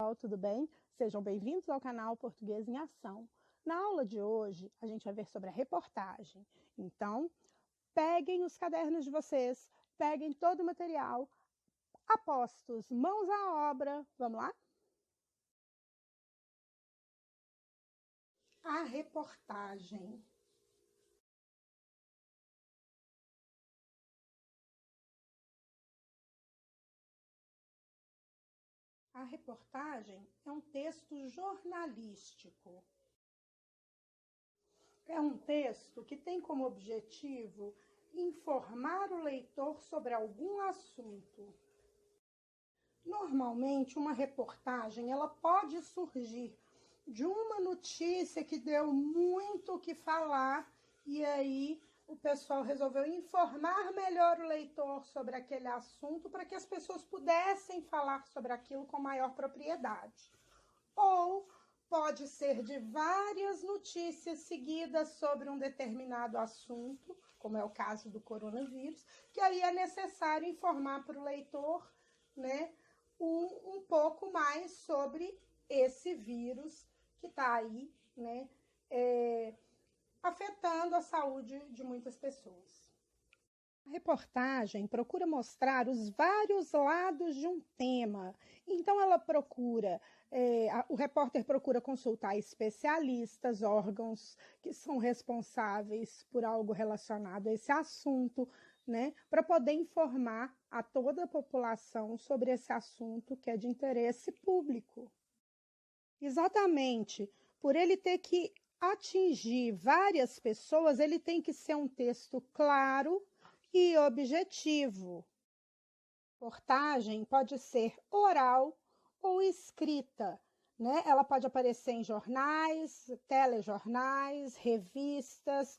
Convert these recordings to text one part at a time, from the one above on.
pessoal, tudo bem? Sejam bem-vindos ao canal Português em Ação. Na aula de hoje, a gente vai ver sobre a reportagem. Então, peguem os cadernos de vocês, peguem todo o material, apostos, mãos à obra. Vamos lá? A reportagem. A reportagem é um texto jornalístico. É um texto que tem como objetivo informar o leitor sobre algum assunto. Normalmente, uma reportagem ela pode surgir de uma notícia que deu muito o que falar e aí o pessoal resolveu informar melhor o leitor sobre aquele assunto para que as pessoas pudessem falar sobre aquilo com maior propriedade. Ou pode ser de várias notícias seguidas sobre um determinado assunto, como é o caso do coronavírus, que aí é necessário informar para o leitor, né, um pouco mais sobre esse vírus que está aí, né, afetando a saúde de muitas pessoas. A reportagem procura mostrar os vários lados de um tema. Então, ela procura, o repórter procura consultar especialistas, órgãos que são responsáveis por algo relacionado a esse assunto, né, para poder informar a toda a população sobre esse assunto que é de interesse público. Exatamente, por ele ter que atingir várias pessoas, ele tem que ser um texto claro e objetivo. A reportagem pode ser oral ou escrita, né? Ela pode aparecer em jornais, telejornais, revistas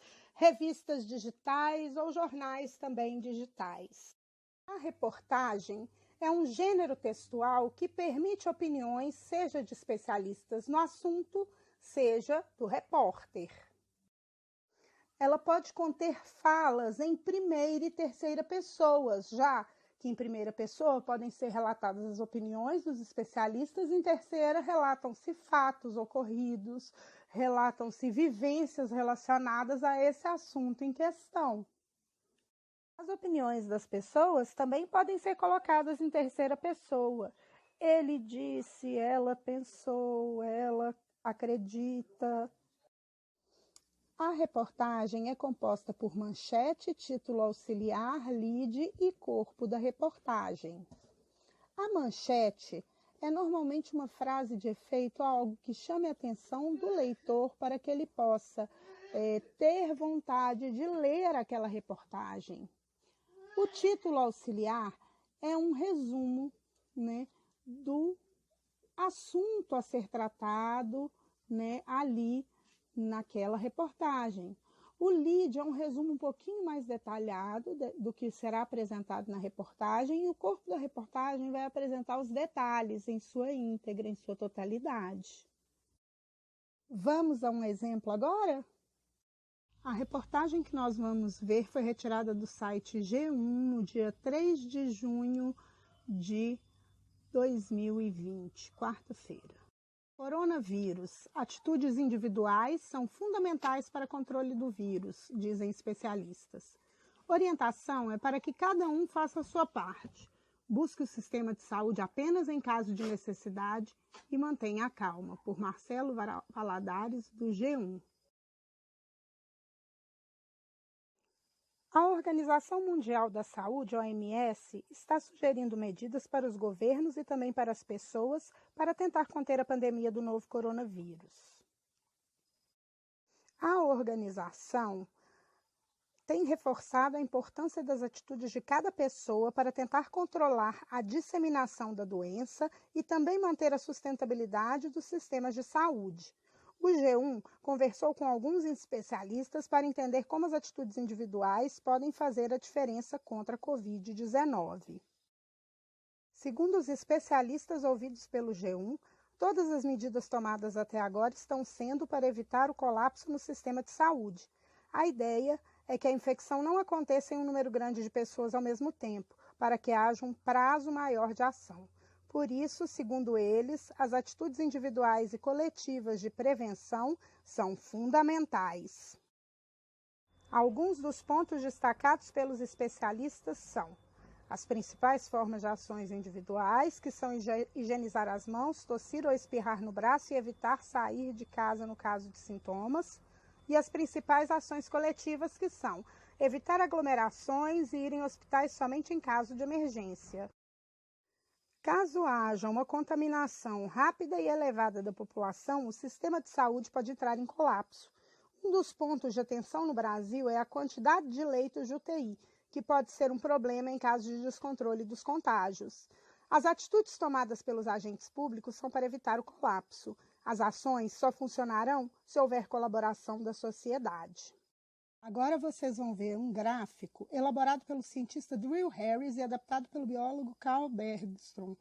digitais ou jornais também digitais. A reportagem é um gênero textual que permite opiniões, seja de especialistas no assunto, seja do repórter. Ela pode conter falas em primeira e terceira pessoas, já que em primeira pessoa podem ser relatadas as opiniões dos especialistas, em terceira relatam-se fatos ocorridos, relatam-se vivências relacionadas a esse assunto em questão. As opiniões das pessoas também podem ser colocadas em terceira pessoa. Ele disse, ela pensou, ela acredita. A reportagem é composta por manchete, título auxiliar, lead e corpo da reportagem. A manchete é normalmente uma frase de efeito, algo que chame a atenção do leitor para que ele possa ter vontade de ler aquela reportagem. O título auxiliar é um resumo, né, do assunto a ser tratado, né, ali naquela reportagem. O lead é um resumo um pouquinho mais detalhado do que será apresentado na reportagem e o corpo da reportagem vai apresentar os detalhes em sua íntegra, em sua totalidade. Vamos a um exemplo agora? A reportagem que nós vamos ver foi retirada do site G1 no dia 3 de junho de 2020, quarta-feira. Coronavírus. Atitudes individuais são fundamentais para controle do vírus, dizem especialistas. Orientação é para que cada um faça a sua parte. Busque o sistema de saúde apenas em caso de necessidade e mantenha a calma. Por Marcelo Valadares, do G1. A Organização Mundial da Saúde, OMS, está sugerindo medidas para os governos e também para as pessoas para tentar conter a pandemia do novo coronavírus. A organização tem reforçado a importância das atitudes de cada pessoa para tentar controlar a disseminação da doença e também manter a sustentabilidade dos sistemas de saúde. O G1 conversou com alguns especialistas para entender como as atitudes individuais podem fazer a diferença contra a Covid-19. Segundo os especialistas ouvidos pelo G1, todas as medidas tomadas até agora estão sendo para evitar o colapso no sistema de saúde. A ideia é que a infecção não aconteça em um número grande de pessoas ao mesmo tempo, para que haja um prazo maior de ação. Por isso, segundo eles, as atitudes individuais e coletivas de prevenção são fundamentais. Alguns dos pontos destacados pelos especialistas são as principais formas de ações individuais, que são higienizar as mãos, tossir ou espirrar no braço e evitar sair de casa no caso de sintomas, e as principais ações coletivas, que são evitar aglomerações e ir em hospitais somente em caso de emergência. Caso haja uma contaminação rápida e elevada da população, o sistema de saúde pode entrar em colapso. Um dos pontos de atenção no Brasil é a quantidade de leitos de UTI, que pode ser um problema em caso de descontrole dos contágios. As atitudes tomadas pelos agentes públicos são para evitar o colapso. As ações só funcionarão se houver colaboração da sociedade. Agora vocês vão ver um gráfico elaborado pelo cientista Drew Harris e adaptado pelo biólogo Carl Bergstrom,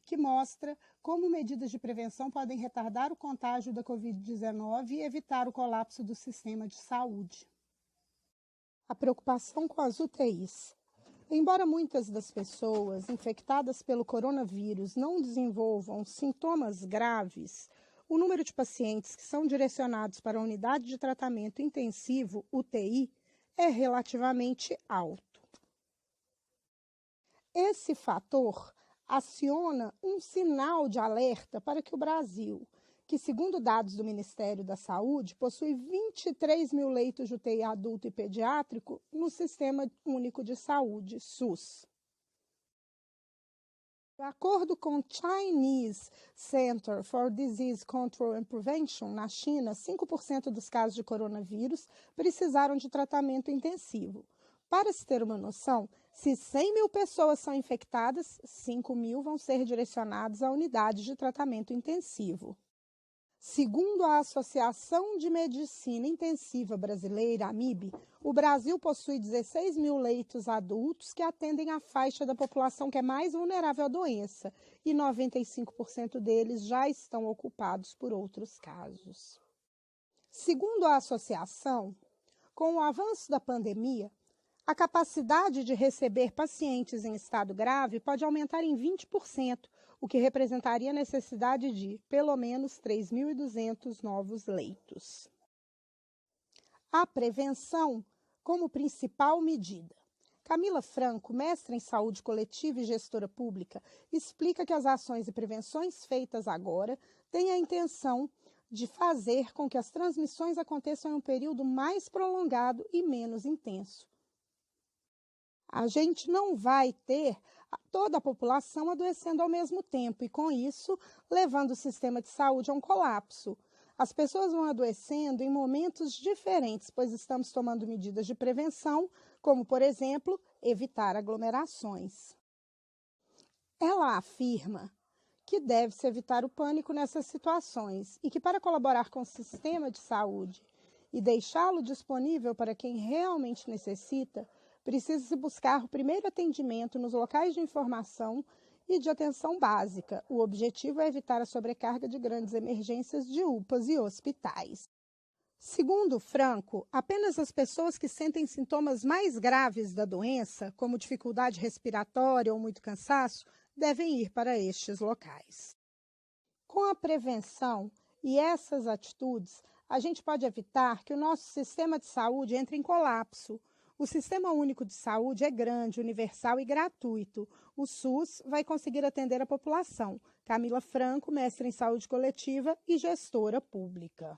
que mostra como medidas de prevenção podem retardar o contágio da Covid-19 e evitar o colapso do sistema de saúde. A preocupação com as UTIs. Embora muitas das pessoas infectadas pelo coronavírus não desenvolvam sintomas graves, o número de pacientes que são direcionados para a unidade de tratamento intensivo, UTI, é relativamente alto. Esse fator aciona um sinal de alerta para que o Brasil, que segundo dados do Ministério da Saúde, possui 23 mil leitos de UTI adulto e pediátrico no Sistema Único de Saúde, SUS. De acordo com o Chinese Center for Disease Control and Prevention, na China, 5% dos casos de coronavírus precisaram de tratamento intensivo. Para se ter uma noção, se 100 mil pessoas são infectadas, 5 mil vão ser direcionados à unidade de tratamento intensivo. Segundo a Associação de Medicina Intensiva Brasileira, AMIB, o Brasil possui 16 mil leitos adultos que atendem a faixa da população que é mais vulnerável à doença, e 95% deles já estão ocupados por outros casos. Segundo a associação, com o avanço da pandemia, a capacidade de receber pacientes em estado grave pode aumentar em 20%, o que representaria a necessidade de, pelo menos, 3.200 novos leitos. A prevenção como principal medida. Camila Franco, mestra em saúde coletiva e gestora pública, explica que as ações e prevenções feitas agora têm a intenção de fazer com que as transmissões aconteçam em um período mais prolongado e menos intenso. A gente não vai ter toda a população adoecendo ao mesmo tempo e, com isso, levando o sistema de saúde a um colapso. As pessoas vão adoecendo em momentos diferentes, pois estamos tomando medidas de prevenção, como, por exemplo, evitar aglomerações. Ela afirma que deve-se evitar o pânico nessas situações e que, para colaborar com o sistema de saúde e deixá-lo disponível para quem realmente necessita, precisa-se buscar o primeiro atendimento nos locais de informação e de atenção básica. O objetivo é evitar a sobrecarga de grandes emergências de UPAs e hospitais. Segundo Franco, apenas as pessoas que sentem sintomas mais graves da doença, como dificuldade respiratória ou muito cansaço, devem ir para estes locais. Com a prevenção e essas atitudes, a gente pode evitar que o nosso sistema de saúde entre em colapso. O Sistema Único de Saúde é grande, universal e gratuito. O SUS vai conseguir atender a população. Camila Franco, mestre em saúde coletiva e gestora pública.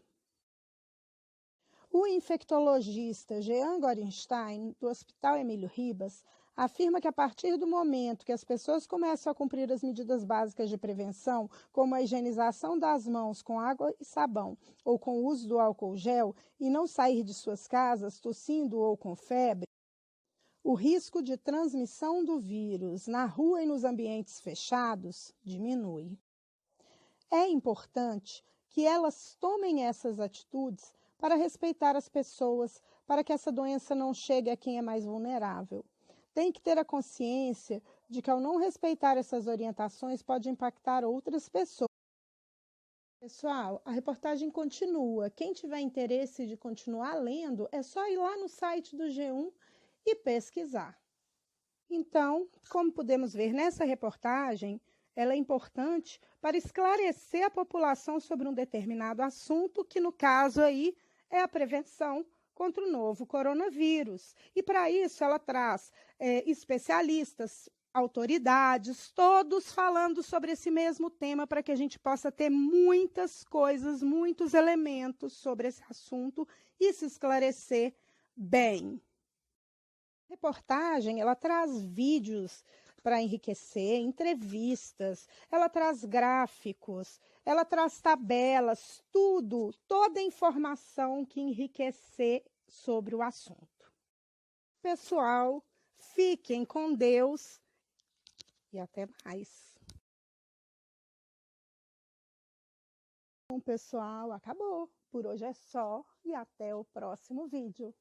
O infectologista Jean Gorenstein, do Hospital Emílio Ribas, afirma que a partir do momento que as pessoas começam a cumprir as medidas básicas de prevenção, como a higienização das mãos com água e sabão ou com o uso do álcool gel, e não sair de suas casas tossindo ou com febre, o risco de transmissão do vírus na rua e nos ambientes fechados diminui. É importante que elas tomem essas atitudes para respeitar as pessoas, para que essa doença não chegue a quem é mais vulnerável. Tem que ter a consciência de que, ao não respeitar essas orientações, pode impactar outras pessoas. Pessoal, a reportagem continua. Quem tiver interesse de continuar lendo, é só ir lá no site do G1 e pesquisar. Então, como podemos ver nessa reportagem, ela é importante para esclarecer a população sobre um determinado assunto, que no caso aí é a prevenção contra o novo coronavírus. E para isso ela traz especialistas, autoridades, todos falando sobre esse mesmo tema para que a gente possa ter muitas coisas, muitos elementos sobre esse assunto e se esclarecer bem. A reportagem, ela traz vídeos para enriquecer, entrevistas, ela traz gráficos, ela traz tabelas, tudo, toda a informação que enriquecer sobre o assunto. Pessoal, fiquem com Deus e até mais. Bom, pessoal, acabou. Por hoje é só e até o próximo vídeo.